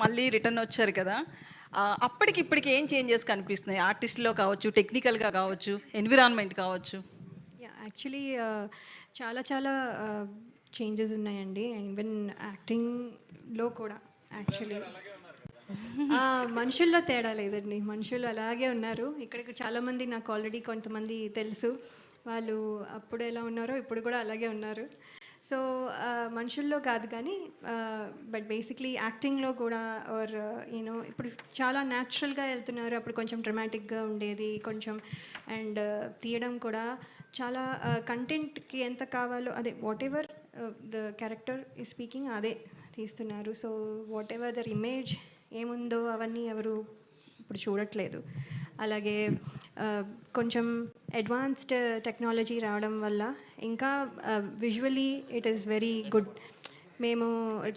మళ్ళీ రిటర్న్ వచ్చారు కదా, అప్పటికి ఇప్పటికి ఏం చేంజెస్ కనిపిస్తున్నాయి? ఆర్టిస్ట్లో కావచ్చు, టెక్నికల్గా కావచ్చు, ఎన్విరాన్మెంట్ కావచ్చు. యాక్చువల్లీ చాలా చాలా చేంజెస్ ఉన్నాయండి. ఈవెన్ యాక్టింగ్లో కూడా యాక్చువల్లీ మనుషుల్లో తేడా లేదండి. మనుషులు అలాగే ఉన్నారు. ఇక్కడికి చాలామంది నాకు ఆల్రెడీ కొంతమంది తెలుసు. వాళ్ళు అప్పుడు ఎలా ఉన్నారో ఇప్పుడు కూడా అలాగే ఉన్నారు. సో మనుషుల్లో కాదు కానీ బట్ బేసిక్లీ యాక్టింగ్లో కూడా ఆర్ యూనో ఇప్పుడు చాలా న్యాచురల్గా వెళ్తున్నారు. అప్పుడు కొంచెం డ్రమాటిక్గా ఉండేది కొంచెం. అండ్ తీయడం కూడా చాలా కంటెంట్కి ఎంత కావాలో అదే వాట్ ఎవర్ ద క్యారెక్టర్ ఈ స్పీకింగ్ అదే తీస్తున్నారు. So whatever their image ఏముందో అవన్నీ ఎవరు ఇప్పుడు చూడట్లేదు. అలాగే కొంచెం అడ్వాన్స్డ్ టెక్నాలజీ రావడం వల్ల ఇంకా visually it is very good. మేము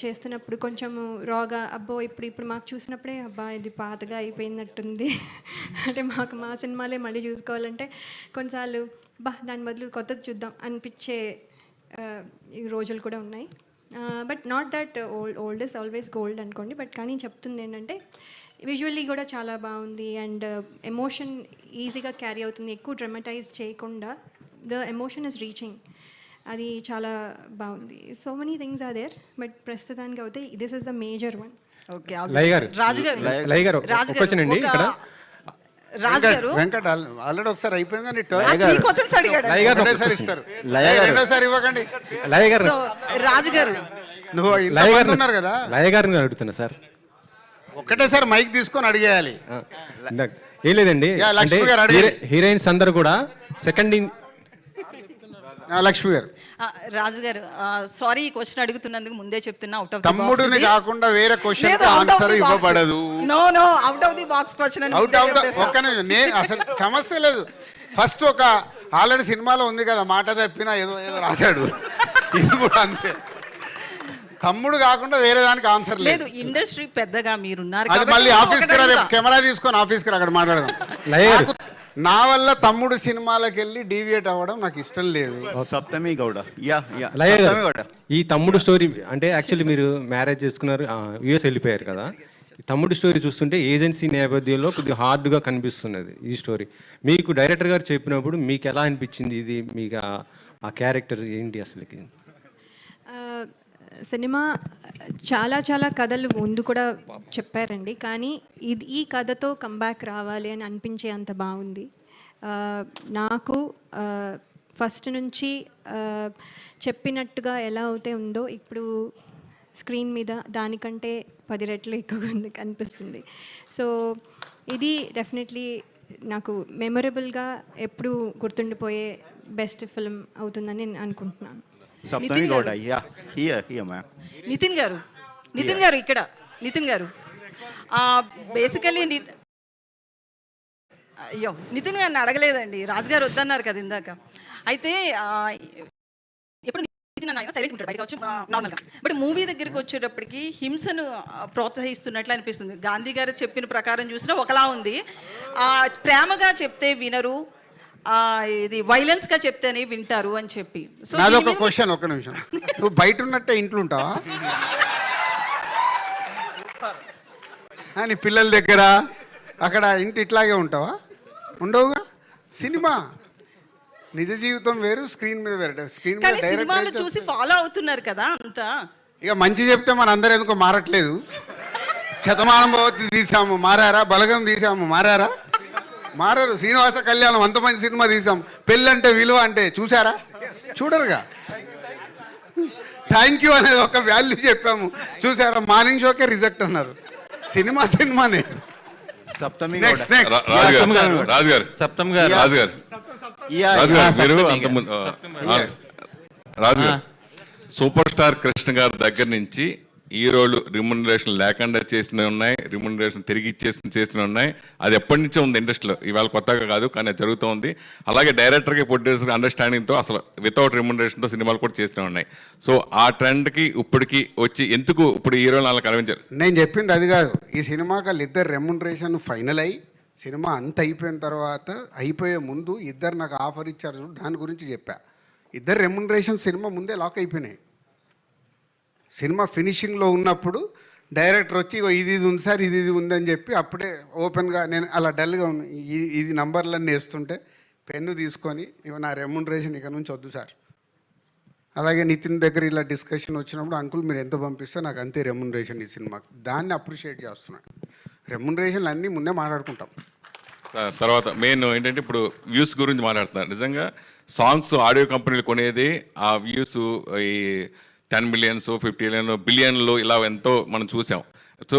చేస్తున్నప్పుడు కొంచెము రాగా అబ్బో ఇప్పుడు మాకు చూసినప్పుడే అబ్బా ఇది పాతగా అయిపోయినట్టుంది అంటే మాకు మా సినిమాలే మళ్ళీ చూసుకోవాలంటే కొన్నిసార్లు దాని బదులు కొత్తది చూద్దాం అనిపించే రోజులు కూడా ఉన్నాయి. But not that old is always gold అనుకోండి. బట్ కానీ చెప్తుంది ఏంటంటే విజువల్లీ కూడా చాలా బాగుంది అండ్ ఎమోషన్ ఈజీగా క్యారీ అవుతుంది. ఎక్కువ డ్రమటైజ్ చేయకుండా ద ఎమోషన్ ఇస్ రీచింగ్. అది చాలా బాగుంది. So many things are there. But ప్రస్తుతానికి అయితే this is the major one. Okay రాజుగారు వెంకట్ ఆల్రెడీ ఒకసారి అయిపోయింది కానీ రాజుగారు నువ్వు ఉన్నారు కదా లయగారిని అడుగుతున్నా సార్. ఒకటేసారి మైక్ తీసుకొని అడిగేయాలి. ఏం లేదండి, హీరోయిన్స్ అందరు కూడా సెకండ్ లక్ష్మి గారు. రాజు గారు సారీ ఈ క్వశ్చన్ అడుగుతున్నందుకు ముందే చెప్తున్నా, అవుట్ ఆఫ్ తమ్ముడిని కాకుండా వేరే క్వశ్చన్ ఆన్సర్ ఇవ్వబడదు. No out of the box question. నేను అసలు సమస్య లేదు. ఫస్ట్ ఒక ఆల్రెడీ సినిమాలో ఉంది కదా మాట తప్పినా ఏదో రాశాడు, ఇది కూడా అంతే. తమ్ముడు కాకుండా వేరే దానికి ఆన్సర్ లేదు. ఇండస్ట్రీ పెద్దగా మీరున్నారు, అది మళ్ళీ ఆఫీస్కి రా, కెమెరా తీసుకొని ఆఫీస్కి రా, అక్కడ మాట్లాడదాం. నా వల్ల తమ్ముడు సినిమాలకు వెళ్ళి డీవియేట్ అవ్వడం నాకు ఇష్టం లేదు. సప్తమి గౌడ ఈ తమ్ముడు స్టోరీ అంటే యాక్చువల్లీ మీరు మ్యారేజ్ చేసుకున్నారు, యుఎస్ వెళ్ళిపోయారు కదా. తమ్ముడు స్టోరీ చూస్తుంటే ఏజెన్సీ నేపథ్యంలో కొద్దిగా హార్డ్గా కనిపిస్తున్నది ఈ స్టోరీ. మీకు డైరెక్టర్ గారు చెప్పినప్పుడు మీకు ఎలా అనిపించింది? ఇది మీకు ఆ క్యారెక్టర్ ఏంటి అసలుకి? సినిమా చాలా చాలా కథలు ముందు కూడా చెప్పారండి, కానీ ఈ కథతో కంబ్యాక్ రావాలి అని అనిపించే అంత బాగుంది. నాకు ఫస్ట్ నుంచి చెప్పినట్టుగా ఎలా అయితే ఉందో ఇప్పుడు స్క్రీన్ మీద దానికంటే 10 రెట్లు ఎక్కువగా అనిపిస్తుంది. సో ఇది డెఫినెట్లీ నాకు మెమొరబుల్గా ఎప్పుడు గుర్తుండిపోయే బెస్ట్ ఫిల్మ్ అవుతుందని నేను అనుకుంటున్నాను. నితిన్ గారు ఇక్కడ నితిన్ గారు బేసికలీ నితిన్ గారిని అడగలేదండి, రాజుగారు వద్దన్నారు కదా ఇందాక. అయితే ఎప్పుడు సైలెంట్ ఉంటాడు బయటకు వచ్చి నార్మల్గా. బట్ మూవీ దగ్గరికి వచ్చేటప్పటికి హింసను ప్రోత్సహిస్తున్నట్లు అనిపిస్తుంది. గాంధీ గారు చెప్పిన ప్రకారం చూసినా ఒకలా ఉంది. ప్రేమగా చెప్తే వినరు, ఇది వైలెన్స్ గా చెప్తేనే వింటారు అని చెప్పి. సో నాదొక క్వశ్చన్, ఒక నిమిషం. నువ్వు బయట ఉన్నట్టే ఇంట్లో ఉంటావా? నీ పిల్లల దగ్గర అక్కడ ఇంటి ఇట్లాగే ఉంటావా? ఉండవుగా. సినిమా నిజ జీవితం వేరు, స్క్రీన్ మీద వేరు. స్క్రీన్ మీద సినిమాలు చూసి ఫాలో అవుతున్నారు కదా అంతా. ఇక మంచి చెప్తే మన అందరూ ఎందుకో మారట్లేదు. శతమానం భవతి తీసాము మారారా, బలగం తీసాము మారారా? మారారు. శ్రీనివాస కళ్యాణం అంత మంచి సినిమా తీసాం, పెళ్ళంటే విలువ అంటే చూసారా? చూడరుగా. థ్యాంక్ యూ అనేది ఒక వాల్యూ చెప్పాము, చూసారా? మార్నింగ్ షోకే రిజెక్ట్ అన్నారు. సినిమానే. సప్తమి రాజు సూపర్ స్టార్ కృష్ణ గారి దగ్గర నుంచి హీరోలు రిమ్యునరేషన్ లేకుండా చేసినవి ఉన్నాయి, రిమ్యునరేషన్ తిరిగి చేసినవి ఉన్నాయి. అది ఎప్పటి నుంచో ఉంది ఇండస్ట్రీలో, ఇవాళ కొత్తగా కాదు, కానీ అది జరుగుతూ ఉంది. అలాగే డైరెక్టర్కి ప్రొడ్యూసర్ అండర్స్టాండింగ్తో అసలు వితౌట్ రిమ్యునరేషన్తో సినిమాలు కూడా చేసినవి ఉన్నాయి. సో ఆ ట్రెండ్కి ఇప్పటికి వచ్చి ఎందుకు ఇప్పుడు హీరోలు అలా కనిపించారు? నేను చెప్పింది అది కాదు. ఈ సినిమాకి వాళ్ళిద్దరు రెమ్యునరేషన్ ఫైనల్ అయ్యి సినిమా అంత అయిపోయిన తర్వాత, అయిపోయే ముందు ఇద్దరు నాకు ఆఫర్ ఇచ్చారు చూడు, దాని గురించి చెప్పా. ఇద్దరు రెమ్యునరేషన్ సినిమా ముందే లాక్ అయిపోయినాయి. సినిమా ఫినిషింగ్లో ఉన్నప్పుడు డైరెక్టర్ వచ్చి "ఇగో ఇది ఇది ఉంది సార్, ఇది ఇది ఉంది" అని చెప్పి అప్పుడే ఓపెన్గా నేను అలా డల్గా ఇది నంబర్లన్నీ వేస్తుంటే పెన్ను తీసుకొని ఇవి నా రెమ్యునరేషన్ ఇక నుంచి వద్దు సార్. అలాగే నితిన్ దగ్గర ఇలా డిస్కషన్ వచ్చినప్పుడు అంకుల్ మీరు ఎంత పంపిస్తే నాకు అంతే రెమ్యునరేషన్ ఈ సినిమాకి. దాన్ని అప్రిషియేట్ చేస్తున్నాను. రెమ్యునరేషన్లు అన్నీ ముందే మాట్లాడుకుంటాం. తర్వాత మెయిన్ ఏంటంటే ఇప్పుడు వ్యూస్ గురించి మాట్లాడుతున్నారు. నిజంగా సాంగ్స్ ఆడియో కంపెనీలు కొనేది ఆ వ్యూస్ ఈ 10 మిలియన్స్ 50 బిలియన్లు ఇలా ఎంతో మనం చూసాం. సో